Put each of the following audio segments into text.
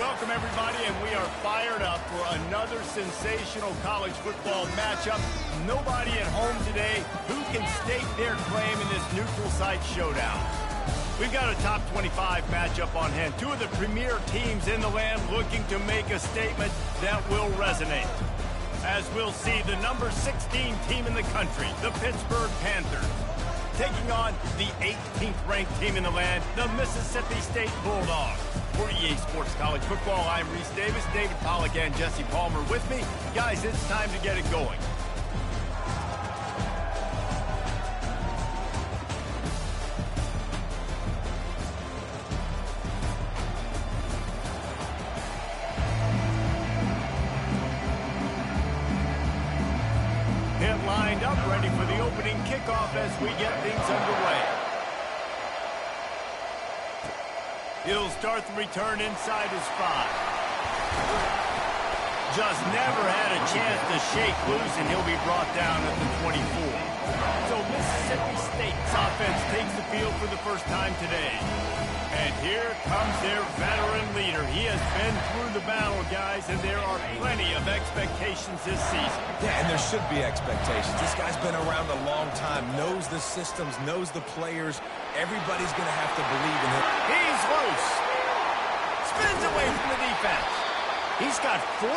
Welcome, everybody, and we are fired up for another sensational college football matchup. Nobody at home today who can stake their claim in this neutral site showdown. We've got a top 25 matchup on hand. Two of the premier teams in the land looking to make a statement that will resonate. As we'll see, the number 16 team in the country, the Pittsburgh Panthers, taking on the 18th ranked team in the land, the Mississippi State Bulldogs. For EA Sports College Football, I'm Reese Davis, David Pollack, and Jesse Palmer with me. Guys, it's time to get it going. Pitt lined up, ready for the opening kickoff as we get things underway. He'll start the return inside his 5. Just never had a chance to shake loose, and he'll be brought down at the 24. So Mississippi State's offense takes the field for the first time today. And here comes their veteran leader. He has been through the battle, guys, and there are plenty of expectations this season. Yeah, and there should be expectations. This guy's been around a long time, knows the systems, knows the players. Everybody's going to have to believe in him. He's loose. Spins away from the defense. He's got 42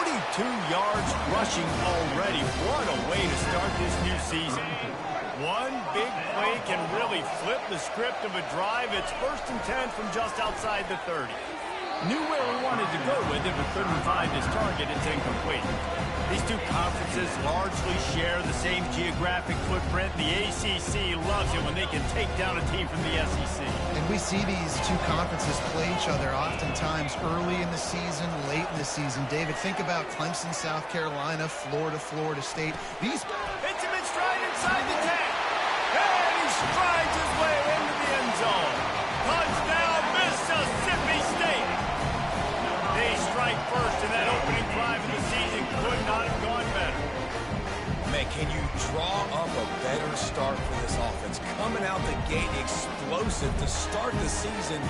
yards rushing already. What a way to start this new season. One big play can really flip the script of a drive. It's 1st and 10 from just outside the 30. Knew where he wanted to go with it, but couldn't find his target. It's incomplete. These two conferences largely share the same geographic footprint. The ACC loves it when they can take down a team from the SEC. And we see these two conferences play each other oftentimes early in the season, late in the season. David, think about Clemson, South Carolina, Florida, Florida State. These hits him in stride inside the 10. And he strides his way into the end zone. Touchdown, Mississippi State. They strike first in that opening drive of the season. Could not have gone better. Man, can you draw up a better start for this offense? Coming out the gate explosive to start the season,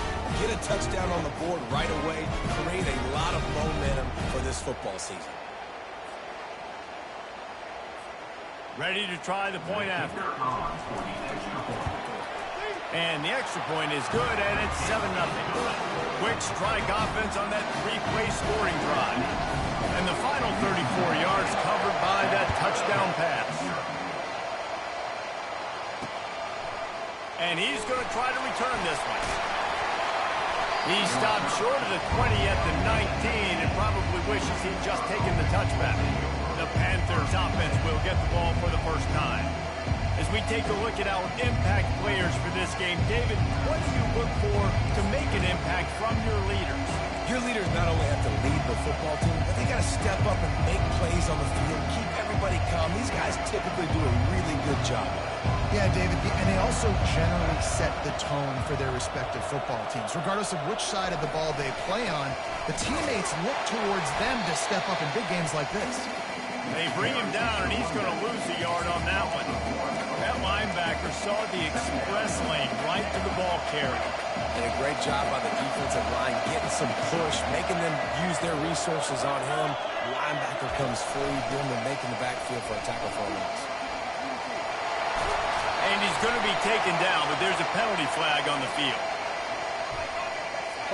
get a touchdown on the board right away, create a lot of momentum for this football season. Ready to try the point after. And the extra point is good, and it's 7-0. Quick strike offense on that 3-play scoring drive. And the final 34 yards covered by that touchdown pass. And he's going to try to return this one. He stopped short of the 20 at the 19 and probably wishes he'd just taken the touchback. The Panthers offense will get the ball for the first time. As we take a look at our impact players for this game, David, what do you look for to make an impact from your leaders? Your leaders not only have to lead the football team, but they got to step up and make plays on the field, keep everybody calm. These guys typically do a really good job. Yeah, David, and they also generally set the tone for their respective football teams. Regardless of which side of the ball they play on, the teammates look towards them to step up in big games like this. They bring him down, and he's going to lose a yard on that one. That linebacker saw the express lane right to the ball carrier. And a great job by the defensive line, getting some push, making them use their resources on him. Linebacker comes free, doing the making the backfield for a tackle for a loss. And he's going to be taken down, but there's a penalty flag on the field.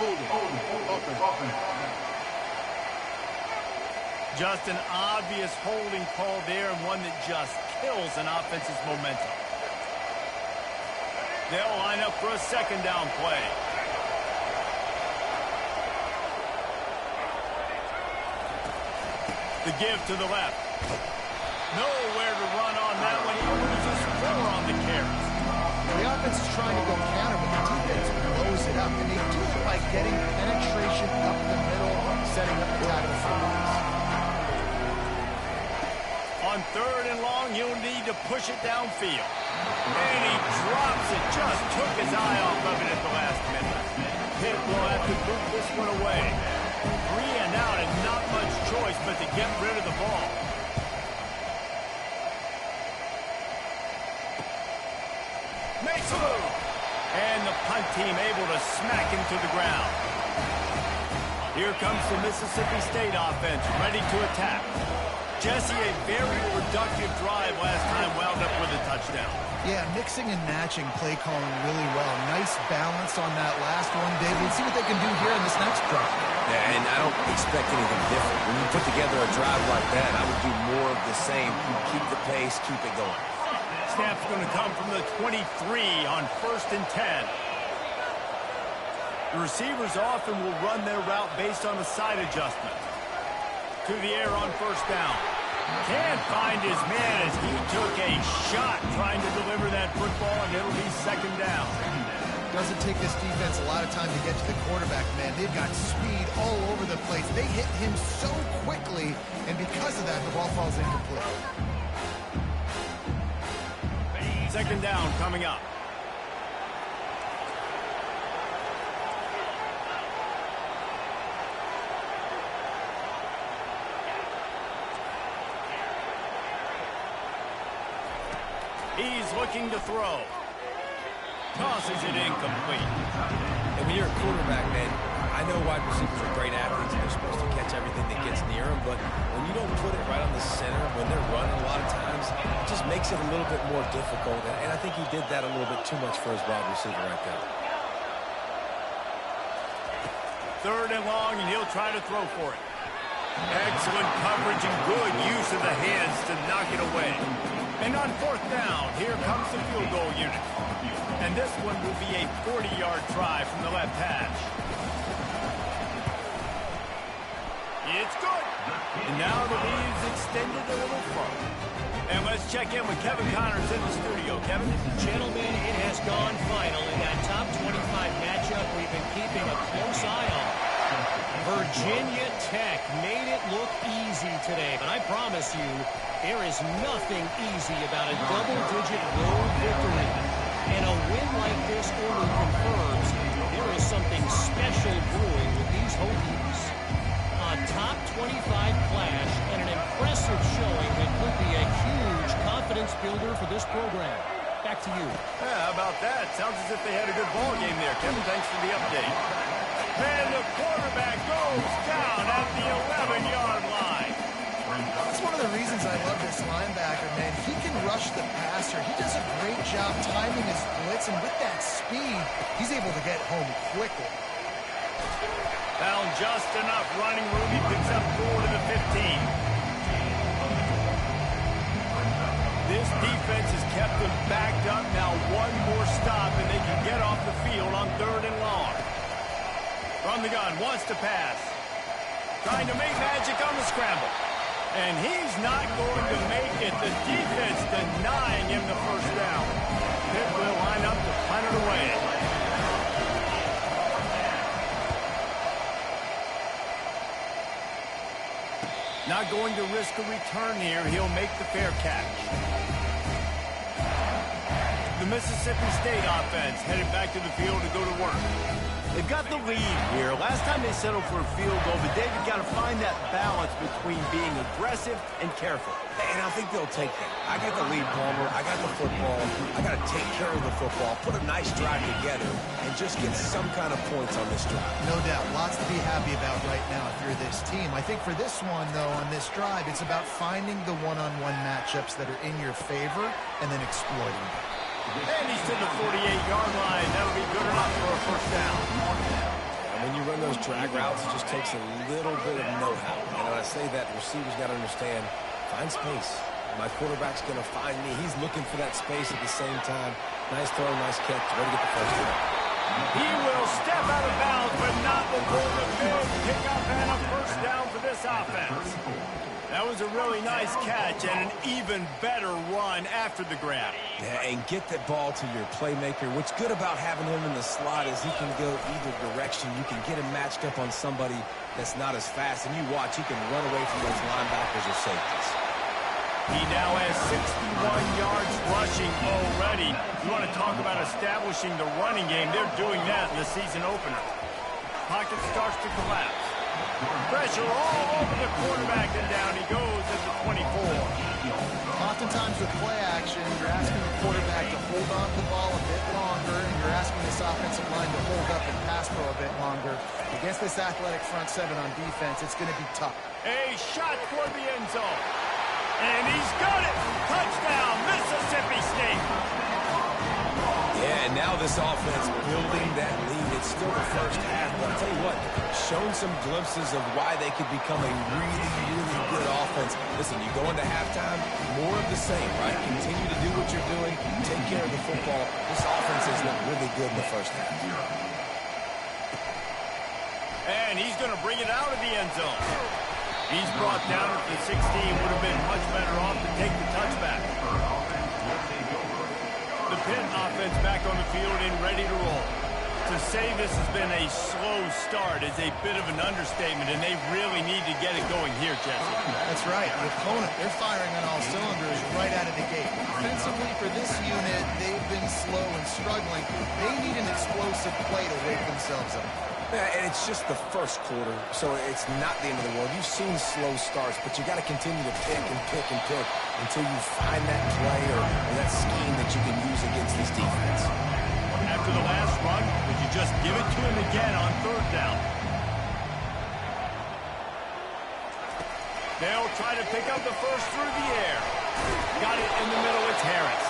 Hold it. Just an obvious holding call there, and one that just kills an offense's momentum. They'll line up for a second down play. The give to the left. Nowhere to run on that one. He loses 4 on the carries. The offense is trying to go counter, but the defense blows it up, and they do it by getting penetration up the middle, setting up the tackle for loss. On 3rd and long, he'll need to push it downfield. And he drops it. Just took his eye off of it at the last minute. Pitt will have to boot this one away. 3 and out, and not much choice but to get rid of the ball. Makes a move. And the punt team able to smack him to the ground. Here comes the Mississippi State offense, ready to attack. Jesse, a very productive drive last time, wound up with a touchdown. Yeah, mixing and matching play calling really well. Nice balance on that last one, David. Let's see what they can do here in this next drive. Yeah, and I don't expect anything different. When you put together a drive like that, I would do more of the same. Keep the pace, keep it going. Snap's going to come from the 23 on 1st and 10. The receivers often will run their route based on the side adjustment. To the air on 1st down. Can't find his man as he took a shot trying to deliver that football, and it'll be 2nd down. Doesn't take this defense a lot of time to get to the quarterback, man. They've got speed all over the place. They hit him so quickly, and because of that, the ball falls incomplete. 2nd down coming up. He's looking to throw. Tosses it incomplete. And when you're a quarterback, man, I know wide receivers are great athletes and they're supposed to catch everything that gets near them, but when you don't put it right on the center, when they're running a lot of times, it just makes it a little bit more difficult. And I think he did that a little bit too much for his wide receiver right there. 3rd and long, and he'll try to throw for it. Excellent coverage and good use of the hands to knock it away. And on 4th down, here comes the field goal unit. And this one will be a 40-yard try from the left hash. It's good. And now the lead's extended a little further. And let's check in with Kevin Connors in the studio. Kevin? Gentlemen, it has gone final in that top 25 matchup we've been keeping a close eye on. Virginia Tech made it look easy today, but I promise you, there is nothing easy about a double-digit road victory. And a win like this only confirms there is something special brewing with these Hokies. A top 25 clash and an impressive showing that could be a huge confidence builder for this program. Back to you. Yeah, how about that? Sounds as if they had a good ball game there, Kevin. Thanks for the update. And the quarterback goes down at the 11-yard line. That's one of the reasons I love this linebacker, man. He can rush the passer. He does a great job timing his blitz, and with that speed, he's able to get home quickly. Found just enough running room. He picks up 4 to the 15. This defense has kept them backed up. Now one more stop, and they can get off the field on 3rd and long. From the gun, wants to pass. Trying to make magic on the scramble. And he's not going to make it. The defense denying him the 1st down. Pitt will line up to punt it away. Not going to risk a return here. He'll make the fair catch. The Mississippi State offense headed back to the field to go to work. They've got the lead here. Last time they settled for a field goal, but David got to find that balance between being aggressive and careful. And I think they'll take that. I got the lead, Palmer. I got the football. I got to take care of the football, put a nice drive together, and just get some kind of points on this drive. No doubt. Lots to be happy about right now if you're this team. I think for this one, though, on this drive, it's about finding the one-on-one matchups that are in your favor and then exploiting them. And he's to the 48-yard line. That'll be good enough for a 1st down. And when you run those drag routes, it just takes a little bit of know-how. And when I say that, the receivers got to understand, find space. My quarterback's going to find me. He's looking for that space at the same time. Nice throw, nice catch. Way to get the 1st down. He will step out of bounds, but not before the big pickup and a 1st down for this offense. That was a really nice catch and an even better run after the grab. Yeah, and get that ball to your playmaker. What's good about having him in the slot is he can go either direction. You can get him matched up on somebody that's not as fast, and you watch, he can run away from those linebackers or safeties. He now has 61 yards rushing already. You want to talk about establishing the running game. They're doing that in the season opener. Pocket starts to collapse. Pressure all over the quarterback, and down he goes at the 24. Oftentimes with play action, you're asking the quarterback to hold on to the ball a bit longer, and you're asking the this offensive line to hold up and pass pro a bit longer. Against this athletic front seven on defense, it's going to be tough. A shot toward the end zone. And he's got it. Touchdown, Mississippi State. Yeah, and now this offense building that lead. It's still the first half, but I'll tell you what, shown some glimpses of why they could become a really, really good offense. Listen, you go into halftime, more of the same, right? Continue to do what you're doing, take care of the football. This offense has looked really good in the first half. And he's going to bring it out of the end zone. He's brought down at the 16. Would have been much better off to take the touchback. The PITT offense back on the field and ready to roll. To say this has been a slow start is a bit of an understatement, and they really need to get it going here, Jesse. That's right. The opponent, they're firing on all cylinders right out of the gate. Offensively, for this unit, they've been slow and struggling. They need an explosive play to wake themselves up. Yeah, and it's just the first quarter, so it's not the end of the world. You've seen slow starts, but you got to continue to pick and pick and pick until you find that play or that scheme that you can use against this defense. After the last run, would you just give it to him again on third down? They'll try to pick up the first through the air. Got it in the middle, it's Harris.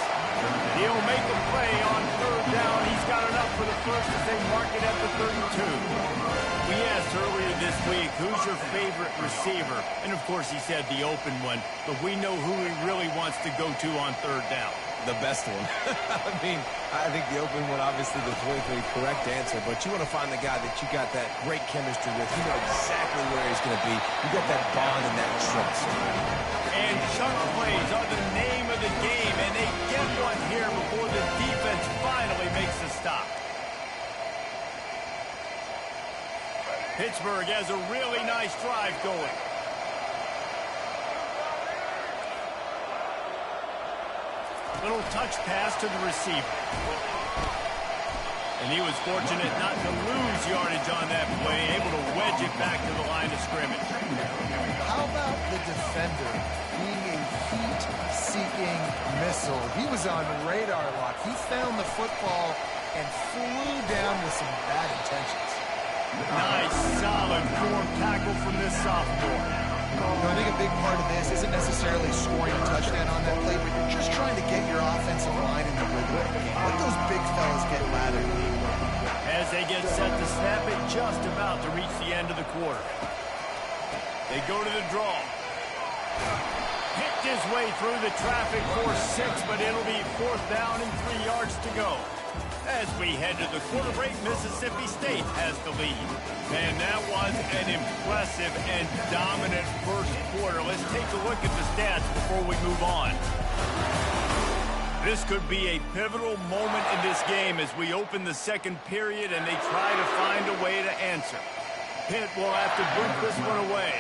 He'll make a play on third down. He's got enough for the first as they mark it at the 32. We asked earlier this week, who's your favorite receiver? And, of course, he said the open one. But we know who he really wants to go to on third down. The best one. I mean, I think the open one, obviously, the politically correct answer. But you want to find the guy that you got that great chemistry with. You know exactly where he's going to be. You got that bond and that trust. And chunk plays are the name of the game, and they get one here before the defense finally makes a stop. Pittsburgh has a really nice drive going. Little touch pass to the receiver. And he was fortunate not to lose yardage on that play, able to wedge it back to the line of scrimmage. How about the defender being a heat-seeking missile? He was on radar lock. He found the football and flew down with some bad intentions. Nice, solid form tackle from this sophomore. I think a big part of this isn't necessarily scoring a touchdown on that play, but you're just trying to get your offensive line in the rhythm of the game. Let those big fellas get lathered. As they get set to snap it, just about to reach the end of the quarter. They go to the draw. Picked his way through the traffic for 6, but it'll be 4th down and 3 yards to go. As we head to the quarter break, Mississippi State has the lead. And that was an impressive and dominant first quarter. Let's take a look at the stats before we move on. This could be a pivotal moment in this game as we open the second period and they try to find a way to answer. Pitt will have to boot this one away.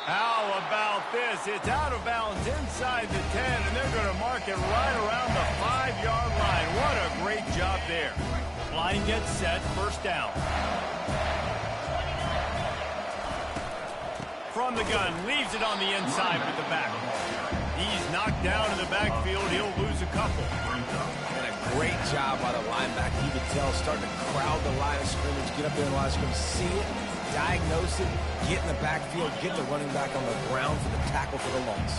How about this? It's out of bounds inside the 10, and they're going to mark it right around the 5-yard line. What a great job there. Line gets set, first down. From the gun, leaves it on the inside with the back. He's knocked down in the backfield. He'll lose a couple. And a great job by the linebacker. You could tell, starting to crowd the line of scrimmage, get up there in the line of scrimmage, see it, diagnose it, get in the backfield, get the running back on the ground for the tackle for the loss.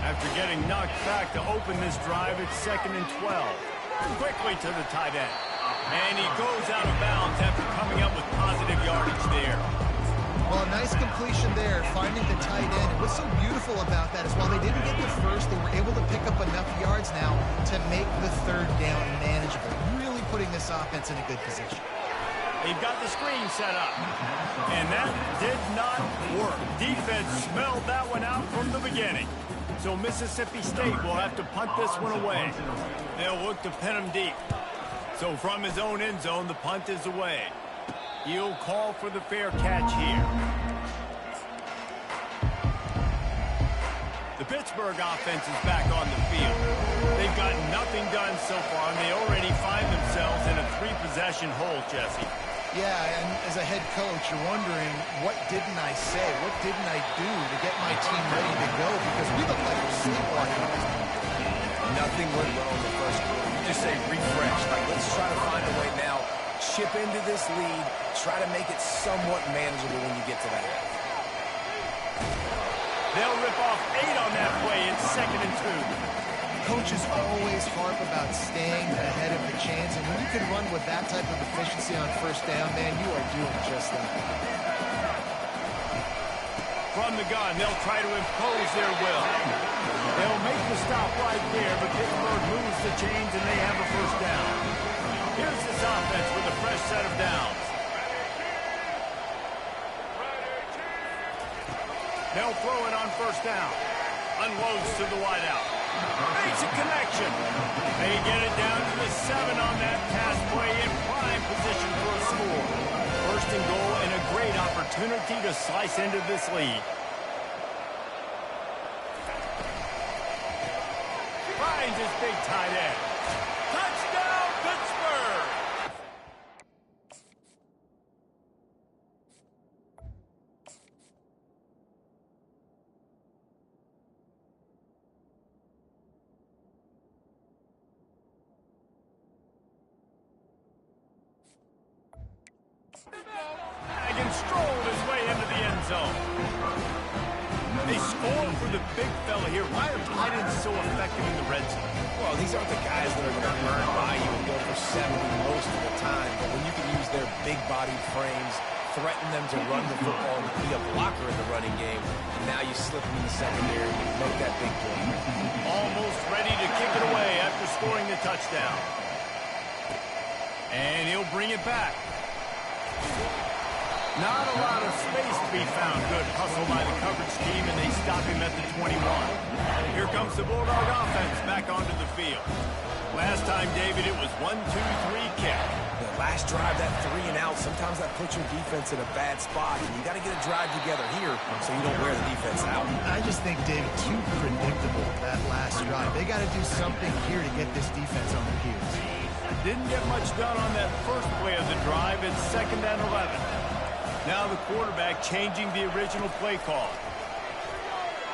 After getting knocked back to open this drive, it's 2nd and 12. Quickly to the tight end. And he goes out of bounds after coming up with positive yardage there. Well, a nice completion there, finding the tight end. And what's so beautiful about that is while they didn't get the first, they were able to pick up enough yards now to make the 3rd down manageable, really putting this offense in a good position. They've got the screen set up. And that did not work. Defense smelled that one out from the beginning. So Mississippi State will have to punt this one away. They'll look to pin him deep. So from his own end zone, the punt is away. He'll call for the fair catch here. The Pittsburgh offense is back on the field. They've got nothing done so far, and they already find themselves in a 3-possession hole, Jesse. Yeah, and as a head coach, you're wondering, what didn't I say? What didn't I do to get my team ready to go? Because we look like we're sleepwalking at this point. Nothing went well in the first quarter. You just say refresh. Like, let's try to find a way now. Chip into this lead. Try to make it somewhat manageable when you get to that half. They'll rip off 8 on that play. It's 2nd and 2. Coaches always harp about staying ahead of the chains, and when you can run with that type of efficiency on first down, man, you are doing just that. From the gun, they'll try to impose their will. They'll make the stop right there, but Pittsburgh moves the chains and they have a first down. Here's this offense with a fresh set of downs. They'll throw it on first down. Unloads to the wideout. Makes a connection. They get it down to the 7 on that pass play in prime position for a score. First and goal and a great opportunity to slice into this lead. Finds his big tight end. Touchdown, Pittsburgh! And strolled his way into the end zone. They score for the big fella here. Why are tight ends so effective in the red zone? Well, these aren't the guys that are going to burn by you and go for 70 most of the time. But when you can use their big-bodied frames, threaten them to run the football and be a blocker in the running game, and now you slip them in the secondary and make that big play. Almost ready to kick it away after scoring the touchdown. And he'll bring it back. Not a lot of space to be found. Good hustle by the coverage team, and they stop him at the 21. Here comes the Bulldog offense back onto the field. Last time, David, it was 1-2-3 kick. The last drive, that 3 and out, sometimes that puts your defense in a bad spot, and you got to get a drive together here so you don't wear the defense out. I just think, David, too predictable, that last drive. They got to do something here to get this defense on their heels. Didn't get much done on that first play of the drive. It's 2nd and 11. Now the quarterback changing the original play call.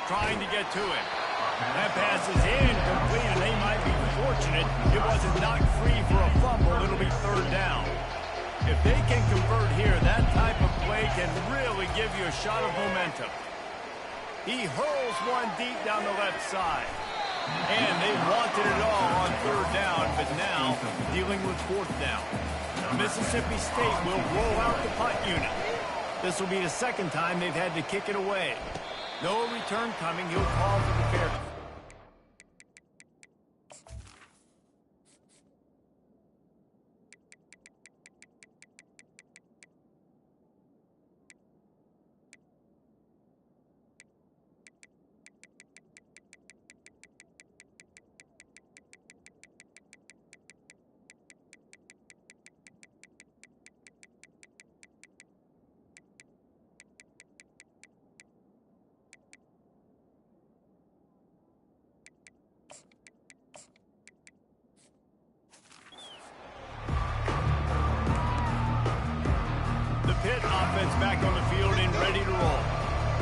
Trying to get to him. That pass is incomplete, and they might be fortunate it wasn't knocked free for a fumble. It'll be 3rd down. If they can convert here, that type of play can really give you a shot of momentum. He hurls one deep down the left side. And they wanted it all on 3rd down, but now dealing with 4th down. Mississippi State will roll out the punt unit. This will be the 2nd time they've had to kick it away. No return coming. He'll call for the fair. PITT offense back on the field and ready to roll.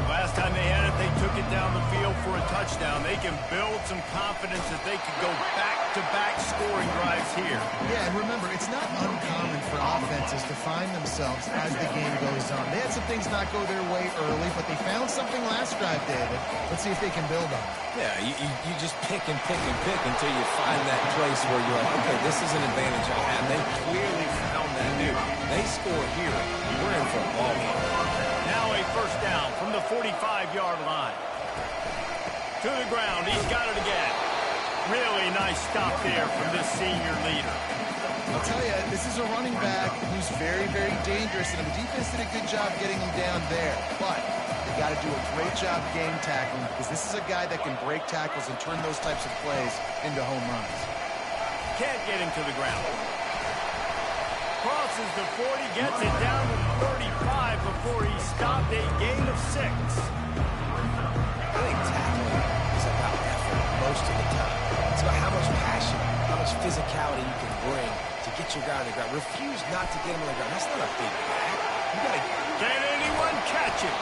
Last time they had it, they took it down the field for a touchdown. They can build some confidence that they could go back-to-back scoring drives here. Yeah, and remember, it's not uncommon for offenses to find themselves as the game goes on. They had some things not go their way early, but they found something last drive, David. Let's see if they can build on it. Yeah, you just pick and pick and pick until you find that place where you're like, okay, this is an advantage I have. They clearly found that new. They score here. We're in for a ball game. Now a first down from the 45-yard line. To the ground. He's got it again. Really nice stop there from this senior leader. I'll tell you, this is a running back who's very, very dangerous, and the defense did a good job getting him down there. But they got to do a great job game tackling, because this is a guy that can break tackles and turn those types of plays into home runs. Can't get him to the ground. Crosses the 40, gets it down to 35 before he stopped. A gain of 6. I think tackling is about effort most of the time. It's about how much passion how much physicality you can bring to get your guy on the ground. Refuse not to get him on the ground. That's not a big bag. You got to... Can anyone catch it?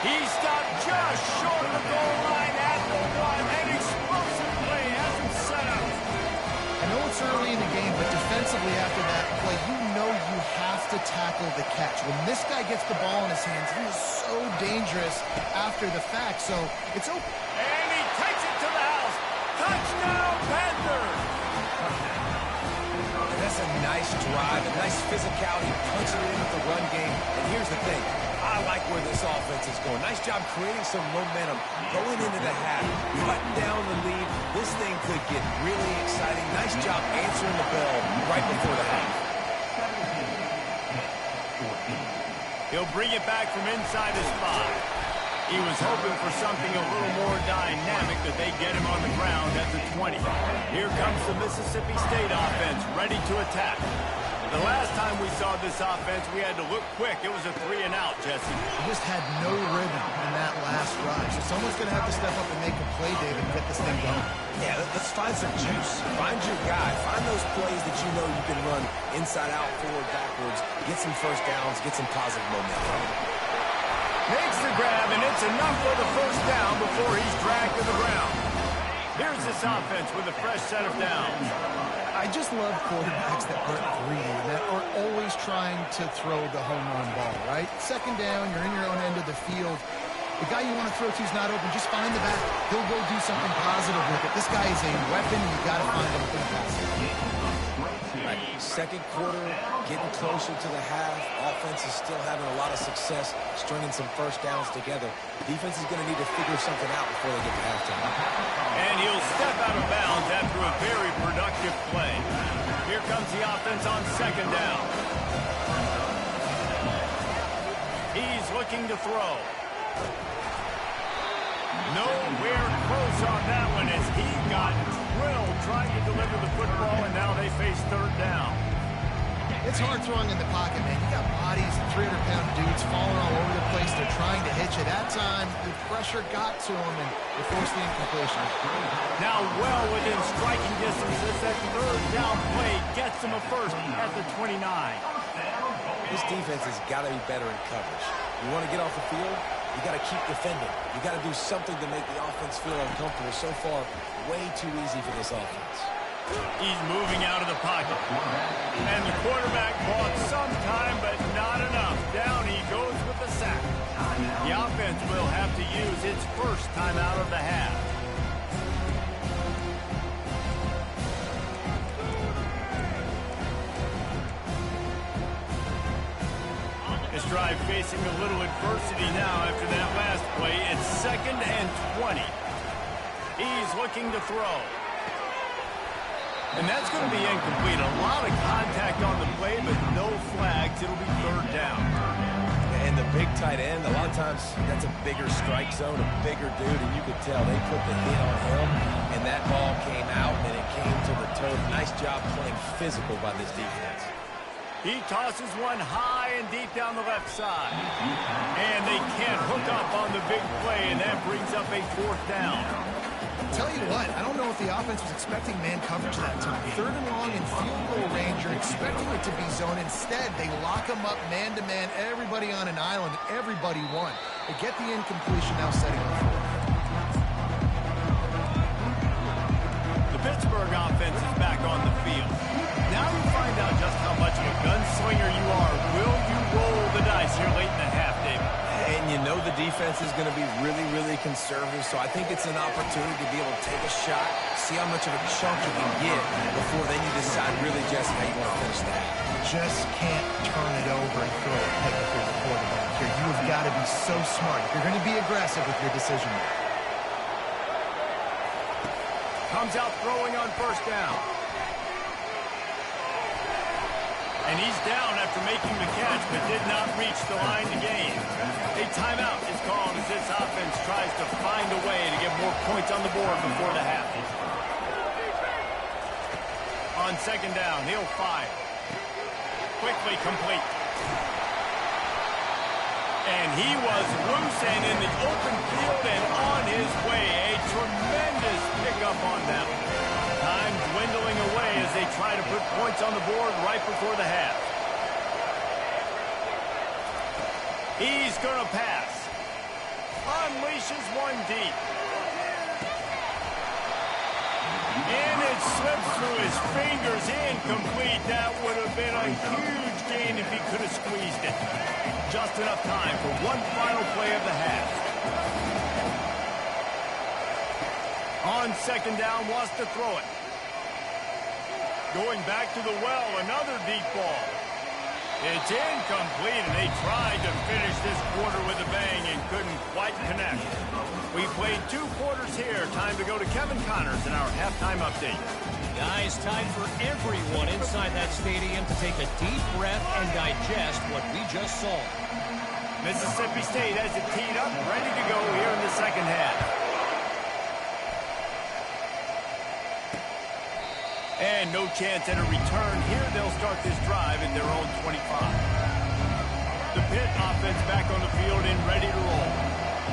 He stopped just short of the goal line at the one. An explosive play has him set up. I know it's early in the game, but defensively after that play, you know you have to tackle the catch. When this guy gets the ball in his hands, he is so dangerous after the fact. So it's open. And he takes it to the house. Touchdown, Panthers! That's a nice drive, a nice physicality, punching it in with the run game. And here's the thing. I like where this offense is going. Nice job creating some momentum, going into the half, cutting down the lead. This thing could get really exciting. Nice job answering the bell right before the half. He'll bring it back from inside his 5. He was hoping for something a little more dynamic, that they get him on the ground at the 20. Here comes the Mississippi State offense, ready to attack. The last time we saw this offense, we had to look quick. It was a 3-and-out, Jesse. He just had no rhythm in that last drive. So someone's going to have to step up and make a play, David, and get this thing going. Yeah, let's find some juice. Find your guy. Find those plays that you know you can run inside out, forward, backwards. Get some first downs. Get some positive momentum. Makes the grab, and it's enough for the first down before he's dragged to the ground. Here's this offense with a fresh set of downs. I just love quarterbacks that aren't greedy, that are always trying to throw the home run ball, right? Second down, you're in your own end of the field. The guy you want to throw to is not open. Just find the back. He'll go do something positive with it. This guy is a weapon. You got to find him within the pass. Right. Second quarter, getting closer to the half. Offense is still having a lot of success stringing some first downs together. Defense is going to need to figure something out before they get to halftime. And he'll step out of bounds after a very productive play. Here comes the offense on second down. He's looking to throw. Nowhere close on that one as he got drilled trying to deliver the football, and now they face third down. It's hard throwing in the pocket, man. You got bodies and 300-pound dudes falling all over the place. They're trying to hit you. That time, the pressure got to him, and they forced the incompletion. Now well within striking distance as that third down play gets him a first at the 29. This defense has got to be better in coverage. You want to get off the field, you got to keep defending. You got to do something to make the offense feel uncomfortable. So far, way too easy for this offense. He's moving out of the pocket. And the quarterback bought some time, but not enough. Down he goes with the sack. The offense will have to use its first time out of the half. This drive facing a little adversity now after that last play. It's 2nd and 20. He's looking to throw. And that's going to be incomplete. A lot of contact on the play, but no flags. It'll be third down. And the big tight end, a lot of times that's a bigger strike zone, a bigger dude, and you could tell they put the hit on him, and that ball came out, and it came to the turf. Nice job playing physical by this defense. He tosses one high and deep down the left side. And they can't hook up on the big play, and that brings up a fourth down. Tell you what, I don't know if the offense was expecting man coverage that time. 3rd and long in field goal range, you're expecting it to be zone. Instead, they lock them up man-to-man, everybody on an island, everybody won. They get the incompletion, now setting up for. The Pittsburgh offense is back on the field. Now you find out just how much of a gunslinger you are. Will you roll the dice here late in the half, David? And you know the defense is going to be really, really conservative, so I think it's an opportunity to be able to take a shot, see how much of a chunk you can get before then you decide really just how you want to finish that. You just can't turn it over and throw it heading through the quarterback here. You have got to be so smart. You're going to be aggressive with your decision. Comes out throwing on first down. And he's down after making the catch, but did not reach the line to gain. A timeout is called as this offense tries to find a way to get more points on the board before the half. On second down, he'll fire. Quickly complete. And he was loose and in the open field and on his way. A tremendous pickup on that one. Time to dwindling away as they try to put points on the board right before the half. He's going to pass. Unleashes one deep. And it slips through his fingers. Incomplete. That would have been a huge gain if he could have squeezed it. Just enough time for one final play of the half. On second down, wants to throw it. Going back to the well, another deep ball. It's incomplete, and they tried to finish this quarter with a bang and couldn't quite connect. We played 2 quarters here. Time to go to Kevin Connors in our halftime update. Guys, time for everyone inside that stadium to take a deep breath and digest what we just saw. Mississippi State has it teed up, ready to go here in the second half. And no chance at a return here. They'll start this drive at their own 25. The PITT offense back on the field and ready to roll.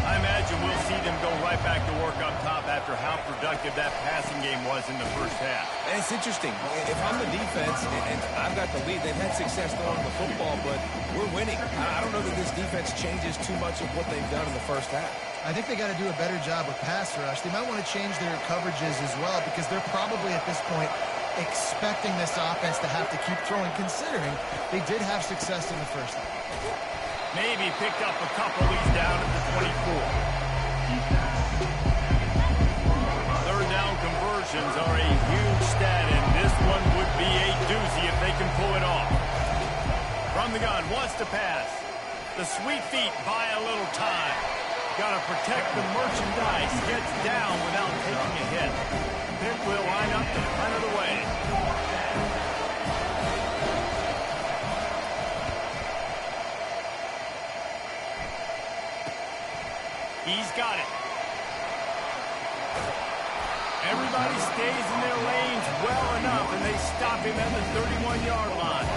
I imagine we'll see them go right back to work up top after how productive that passing game was in the first half. And it's interesting. If I'm the defense and I've got the lead, they've had success throwing the football, but we're winning. I don't know that this defense changes too much of what they've done in the first half. I think they got to do a better job with pass rush. They might want to change their coverages as well because they're probably at this point expecting this offense to have to keep throwing, considering they did have success in the first half. Maybe picked up a couple. He's down at the 24. Third down conversions are a huge stat, and this one would be a doozy if they can pull it off. From the gun, wants to pass. The sweet feet buy a little time. Got to protect the merchandise. Gets down without taking a hit. PITT will line up to punt it away. He's got it. Everybody stays in their lanes well enough, and they stop him at the 31-yard line.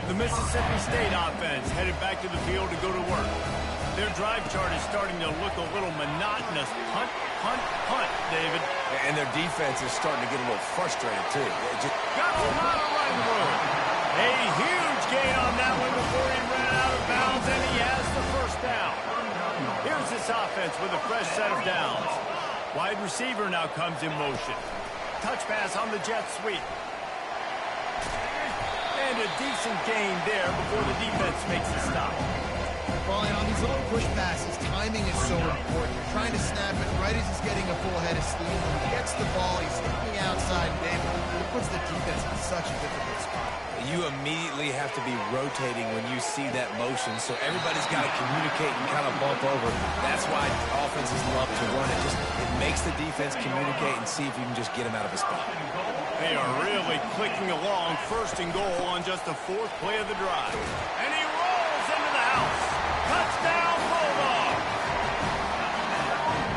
The Mississippi State offense headed back to the field to go to work. Their drive chart is starting to look a little monotonous. Punt, punt, punt, David. And their defense is starting to get a little frustrated, too. Got a lot of running room. A huge gain on that one before he ran out of bounds, and he has the first down. Here's this offense with a fresh set of downs. Wide receiver now comes in motion. Touch pass on the jet sweep. And a decent gain there before the defense makes a stop. Well, and on these long push passes, timing is so important. You're trying to snap it right as he's getting a full head of steam. When he gets the ball, he's stepping outside, and it puts the defense in such a difficult spot. You immediately have to be rotating when you see that motion, so everybody's got to communicate and kind of bump over. That's why offenses love to run it. It makes the defense communicate and see if you can just get him out of a spot. They are really clicking along, first and goal on just the 4th play of the drive. And he rolls into the house. Touchdown, Bulldog!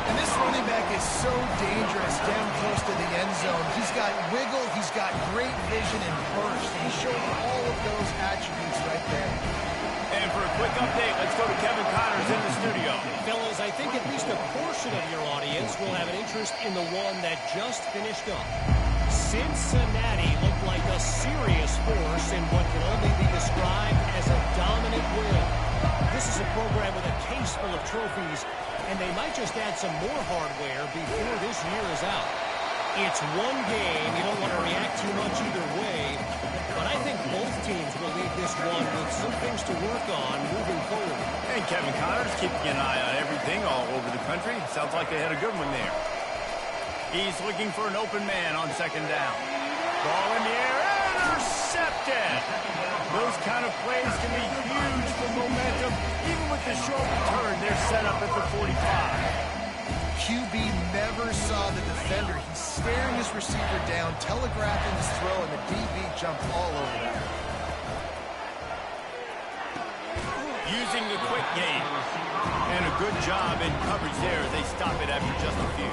And this running back is so dangerous down close to the end zone. He's got wiggle, he's got great vision and burst. He showed all of those attributes right there. And for a quick update, let's go to Kevin Connors in the studio. Fellas, I think at least a portion of your audience will have an interest in the one that just finished up. Cincinnati looked like a serious force in what can only be described as a dominant win. This is a program with a case full of trophies, and they might just add some more hardware before this year is out. It's one game. You don't want to react too much either way, but I think both teams will leave this one with some things to work on moving forward. And Kevin Connors keeping an eye on everything all over the country. Sounds like they had a good one there. He's looking for an open man on second down. Ball in the air, intercepted. Those kind of plays can be huge for momentum. Even with the short return, they're set up at the 45. QB never saw the defender. He's staring his receiver down, telegraphing his throw, and the DB jumped all over that. Using the quick game. And a good job in coverage there. They stop it after just a few.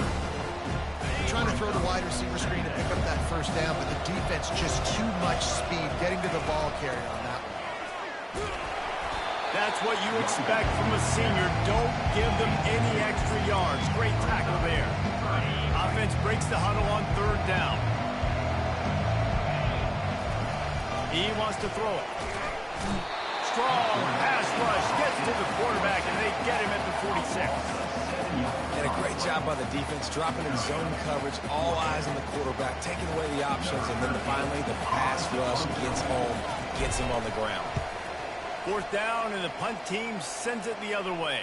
Trying to throw the wide receiver screen to pick up that first down, but the defense just too much speed getting to the ball carrier on that one. That's what you expect from a senior. Don't give them any extra yards. Great tackle there. Offense breaks the huddle on third down. He wants to throw it. Strong pass rush gets to the quarterback, and they get him at the 46. And a great job by the defense, dropping in zone coverage, all eyes on the quarterback, taking away the options, and then finally the pass rush gets home, gets him on the ground. Fourth down, and the punt team sends it the other way.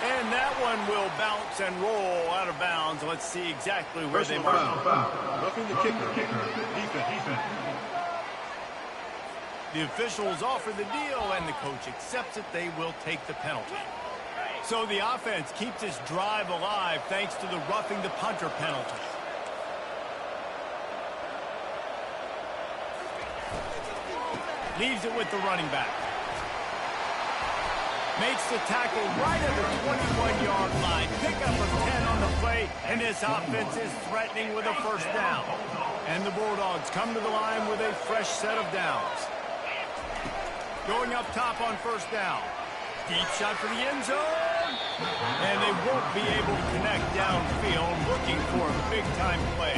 And that one will bounce and roll out of bounds. Let's see exactly where they mark. Roughing the kicker. Defense. The officials offer the deal, and the coach accepts it. They will take the penalty. So the offense keeps this drive alive thanks to the roughing the punter penalty. Leaves it with the running back. Makes the tackle right at the 21-yard line. Pickup of 10 on the play, and this offense is threatening with a first down. And the Bulldogs come to the line with a fresh set of downs. Going up top on first down. Deep shot for the end zone. And they won't be able to connect downfield, looking for a big-time play.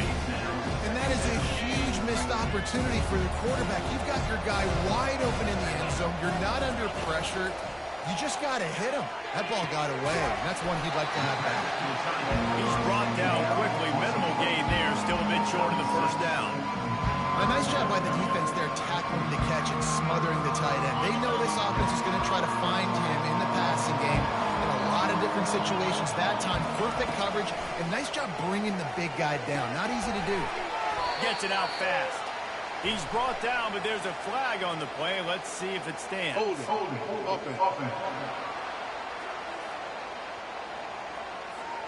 And that is a huge missed opportunity for the quarterback. You've got your guy wide open in the end zone. You're not under pressure. You just got to hit him. That ball got away. That's one he'd like to have back. He's brought down quickly. Minimal gain there. Still a bit short of the first down. A nice job by the defense there, tackling the catch and smothering the tight end. They know this offense is going to try to find him in the passing game in a lot of different situations. That time, perfect coverage, and nice job bringing the big guy down. Not easy to do. Gets it out fast. He's brought down, but there's a flag on the play. Let's see if it stands. Hold it. Offense.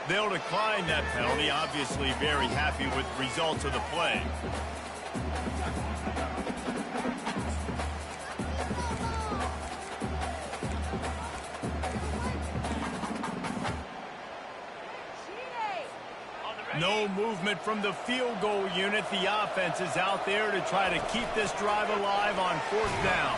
They'll decline that penalty. Obviously very happy with the results of the play. No movement from the field goal unit. The offense is out there to try to keep this drive alive on fourth down.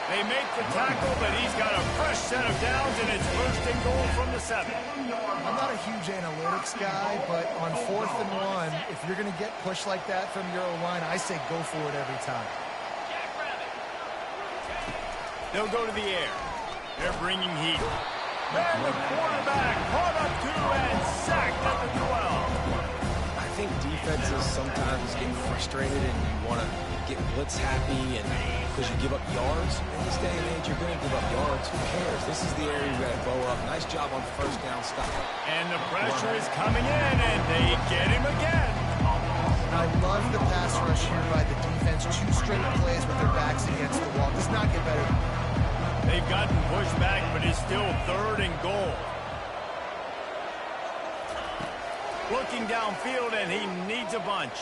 They make the tackle, but he's got a fresh set of downs, and it's first and goal from the 7. I'm not a huge analytics guy, but on 4th and 1, if you're going to get pushed like that from your O-line, I say go for it every time. They'll go to the air. They're bringing heat. And the quarterback caught up to and sacked at the 12. I think defenses sometimes get frustrated and you want to get blitz happy and because you give up yards. In this day and age, you're going to give up yards. Who cares? This is the area you got to bow up. Nice job on first down stop. And the pressure is coming in, and they get him again. I love the pass rush here by the defense. 2 straight plays with their backs against the wall. Does not get better than that. They've gotten pushed back, but it's still 3rd and goal. Looking downfield, and he needs a bunch.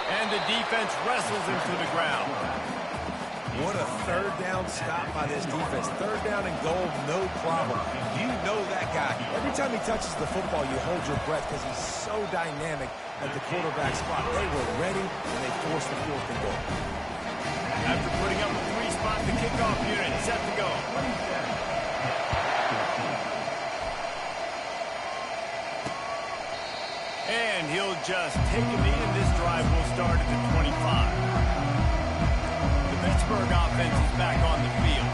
And the defense wrestles him to the ground. What a 3rd down stop by this defense. 3rd down and goal, no problem. You know that guy. Every time he touches the football, you hold your breath because he's so dynamic at the quarterback spot. They were ready, and they forced the 4th and goal. After putting up a 3-spot, the kickoff unit set to go. And he'll just take a knee, and this drive will start at the 25. The Pittsburgh offense is back on the field.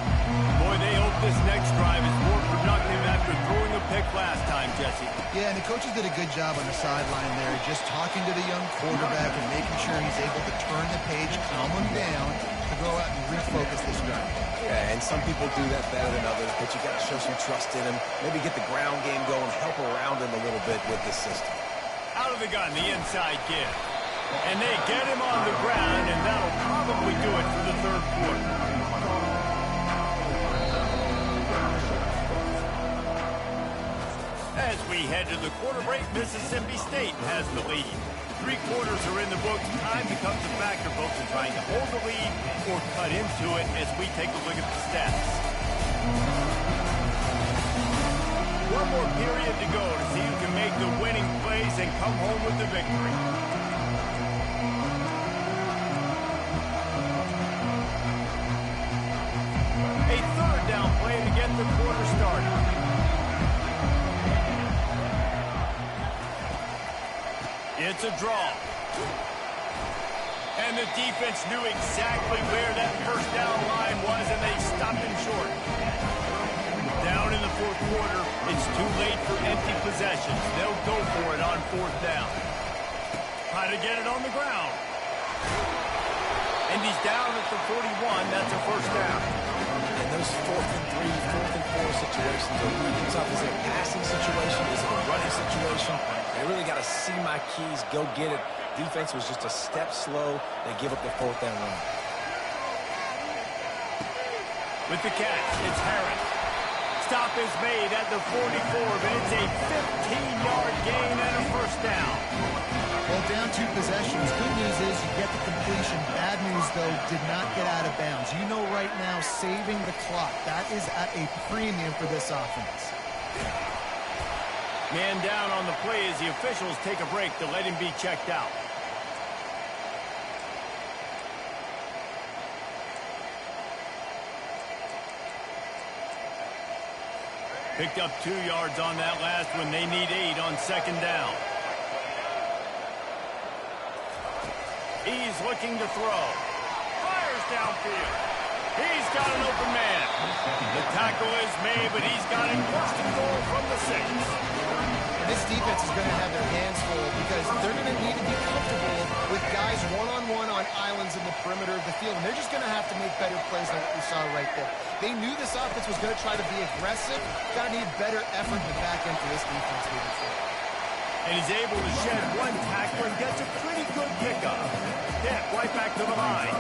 Boy, they hope this next drive is more productive after throwing a pick last time, Jesse. Yeah, and the coaches did a good job on the sideline there, just talking to the young quarterback and making sure he's able to turn the page, calm him down, to go out and refocus this drive. Yeah, and some people do that better than others, but you got to show some trust in him. Maybe get the ground game going, help around him a little bit with this system. Out of the gun, the inside give. And they get him on the ground, and that'll probably do it for the 3rd quarter. As we head to the quarter break, Mississippi State has the lead. 3 quarters are in the books. Time becomes a factor, folks, in trying to hold the lead or cut into it as we take a look at the stats. 1 more period to go to see who can make the winning plays and come home with the victory. A 3rd down play to get the quarter started. It's a draw. And And the defense knew exactly where that first down line was, and they stopped him short. Down in the fourth quarter, it's too late for empty possessions. They'll go for it on fourth down. Try to get it on the ground. And he's down at the 41. That's a first down. And those 4th and 3, 4th and 4 situations are really tough. Is it a passing situation? Is it a running situation? They really got to see my keys, go get it. Defense was just a step slow. They give up the 4th down run. With the catch, it's Harris. Stop is made at the 44, but it's a 15-yard gain and a first down. Well, down 2 possessions. Good news is you get the completion. Bad news, though, did not get out of bounds. You know right now, saving the clock, that is at a premium for this offense. Man down on the play as the officials take a break to let him be checked out. Picked up 2 yards on that last one. They need 8 on second down. He's looking to throw. Fires downfield. He's got an open man. The tackle is made, but he's got it first and goal from the 6. And this defense is going to have their hands full because they're going to need to be comfortable with guys one-on-one on islands in the perimeter of the field. And they're just going to have to make better plays than what we saw right there. They knew this offense was going to try to be aggressive. Got to need better effort in the back end for this defense moving forward. And he's able to shed one tackle and gets a pretty good pickup. Yeah, right back to the line.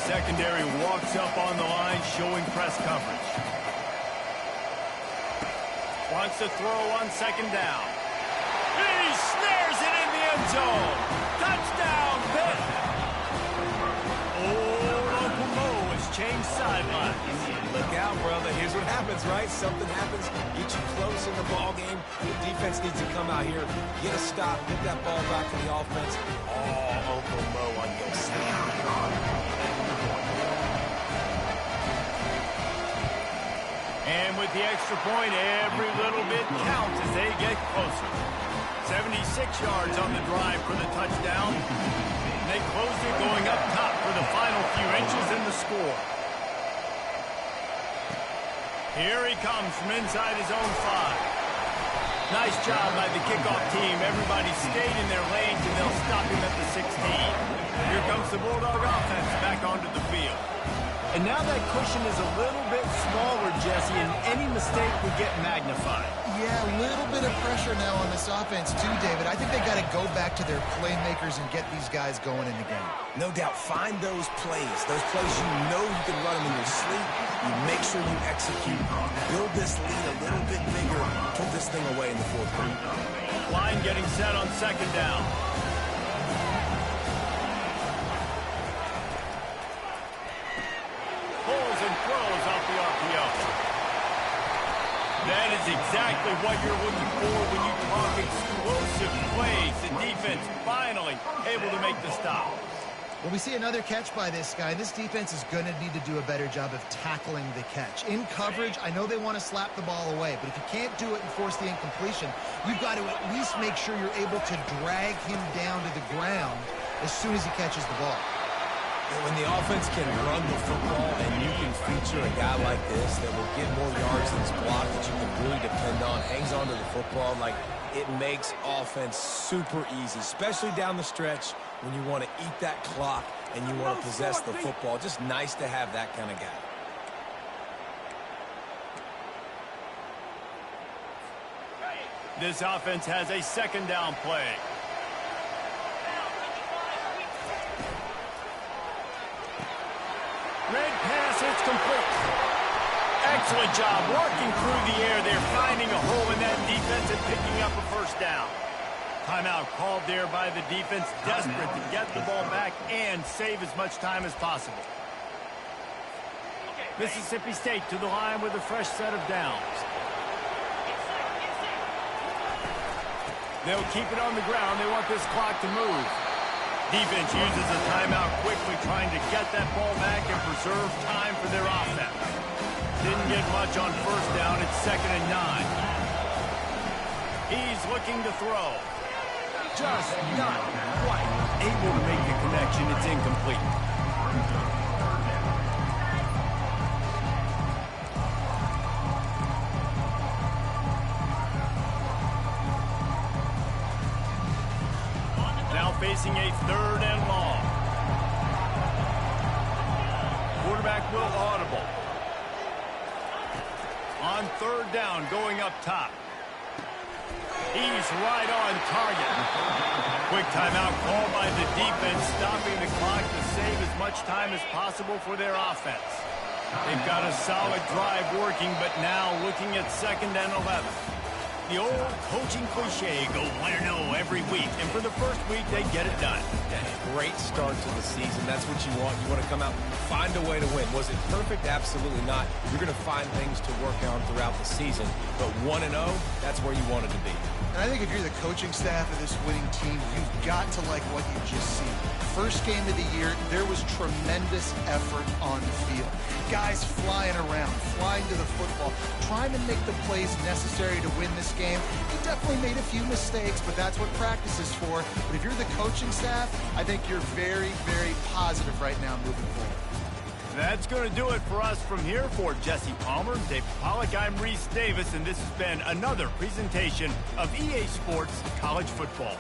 Secondary walks up on the line, showing press coverage. Wants to throw on second down. He snares it in the end zone. Touchdown, Pitt. Oh, Uncle Mo has changed sidelines. Look out, brother. Here's what happens, right? Something happens, get you close in the ball game. The defense needs to come out here, get a stop, get that ball back to the offense. Oh, Uncle Mo on your side. And with the extra point, every little bit counts as they get closer. 76 yards on the drive for the touchdown. And they closed it going up top for the final few inches in the score. Here he comes from inside his own 5. Nice job by the kickoff team. Everybody stayed in their lanes, and they'll stop him at the 16. Here comes the Bulldog offense back onto the field. And now that cushion is a little bit smaller, Jesse, and any mistake would get magnified. Yeah, a little bit of pressure now on this offense too, David. I think they got to go back to their playmakers and get these guys going in the game. No doubt, find those plays you know you can run them in your sleep. You make sure you execute. Build this lead a little bit bigger. Put this thing away in the fourth quarter. Line getting set on second down. Pulls and throws off the RPO. That is exactly what you're looking for when you talk explosive plays. The defense finally able to make the stop. Well, we see another catch by this guy. This defense is going to need to do a better job of tackling the catch. In coverage, I know they want to slap the ball away, but if you can't do it and force the incompletion, you've got to at least make sure you're able to drag him down to the ground as soon as he catches the ball. When the offense can run the football and you can feature a guy like this that will get more yards than his block that you can really depend on, hangs on to the football, like it makes offense super easy, especially down the stretch when you want to eat that clock and you want to possess the football. Just nice to have that kind of guy. This offense has a second down play. Red pass, it's complete. Excellent job working through the air. They're finding a hole in that defense and picking up a first down. Timeout called there by the defense, desperate to get the ball back and save as much time as possible. Mississippi State to the line with a fresh set of downs. They'll keep it on the ground. They want this clock to move. Defense uses a timeout quickly, trying to get that ball back and preserve time for their offense. Didn't get much on first down. It's 2nd and 9. He's looking to throw. Just not quite. able to make the connection. It's incomplete. Now facing a 3rd and long. Quarterback will audible. On 3rd down, going up top. He's right on target. Quick timeout called by the defense, stopping the clock to save as much time as possible for their offense. They've got a solid drive working, but now looking at 2nd and 11. The old coaching cliche, go 1-0 every week. And for the first week, they get it done. Great start to the season. That's what you want. You want to come out and find a way to win. Was it perfect? Absolutely not. You're going to find things to work on throughout the season. But 1-0, that's where you want it to be. And I think if you're the coaching staff of this winning team, you've got to like what you just seen. First game of the year, there was tremendous effort on the field. Guys flying around, flying to the football, trying to make the plays necessary to win this game. He definitely made a few mistakes, but that's what practice is for. But if you're the coaching staff, I think you're very, very positive right now moving forward. That's going to do it for us from here. For Jesse Palmer, Dave Pollack, I'm Reese Davis, and this has been another presentation of EA Sports College Football.